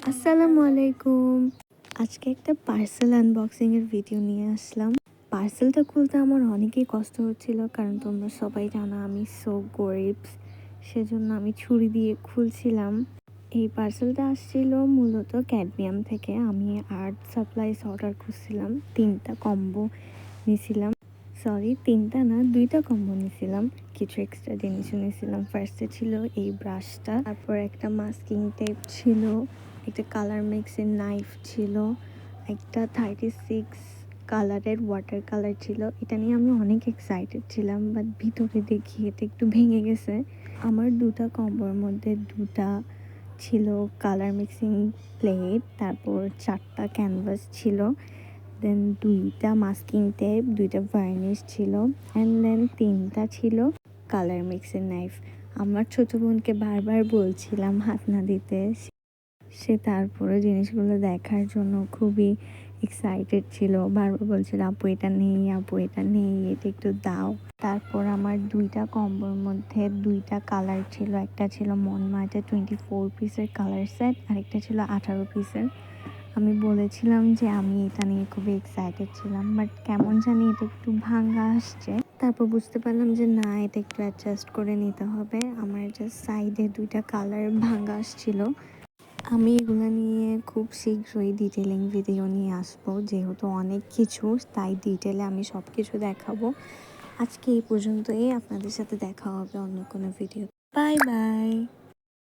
আসসালামু আলাইকুম। আজকে একটা পার্সেল আনবক্সিং এর ভিডিও নিয়ে আসলাম। পার্সেলটা খুলতে আমার অনেকই কষ্ট হচ্ছিল, কারণ তোমরা সবাই জানো আমি সো গরিব। সেজন্য আমি ছুরি দিয়ে খুলছিলাম। এই পার্সেলটা আসছিল মূলত ক্যাডমিয়াম থেকে। আমি আর্ট সাপ্লাইস অর্ডার করছিলাম, 3টা কম্বো নিয়েছিলাম। সরি, 3টা না, 2টা কম্বো নিয়েছিলাম। কিছু এক্সট্রা জিনিসও নিয়েছিলাম। ফার্স্টে ছিল এই ব্রাশটা, তারপর একটা মাস্কিং টেপ ছিল, একটা কালার মিক্সের নাইফ ছিল, একটা 36 কালারের ওয়াটার কালার ছিল। এটা নিয়ে আমি অনেক এক্সাইটেড ছিলাম, বাট ভিতরে দেখি এটা একটু ভেঙে গেছে। আমার 2টা কম্বোর মধ্যে 2টা ছিল কালার মিক্সিং প্লেট, তারপর 4টা ক্যানভাস ছিল, দেন 2টা মাস্কিং টেপ, 2টা ভার্নিশ ছিল, অ্যান্ড দেন 3টা ছিল কালার মিক্সের নাইফ। আমার ছোট বোনকে বারবার বলছিলাম হাত না দিতে, সে তারপরে জিনিসগুলো দেখার জন্য খুবই এক্সাইটেড ছিল। বারবার বলছিল আপু এটা নেই, আপু এটা নেই, এটা একটু দাও। তারপর আমার 2টা কম্বোর মধ্যে 2টা কালার ছিল। একটা ছিল মনমার্টের 24 পিসের কালার সেট, আর একটা ছিল 18 পিসের। আমি বলেছিলাম যে আমি এটা নিয়ে খুবই এক্সাইটেড ছিলাম, বাট কেমন জানি এটা একটু ভাঙা আসছে। তারপর বুঝতে পারলাম যে না, এটা একটু অ্যাডজাস্ট করে নিতে হবে। আমার জাস্ট সাইডে 2টা কালার ভাঙা আসছিল। আমি এগুলো নিয়ে খুব শীঘ্রই ডিটেলিং ভিডিও নিয়ে আসবো, যেহেতু অনেক কিছু, তাই ডিটেলে আমি সব কিছু দেখাবো। আজকে এই পর্যন্তই, আপনাদের সাথে দেখা হবে অন্য কোনো ভিডিও। Bye bye.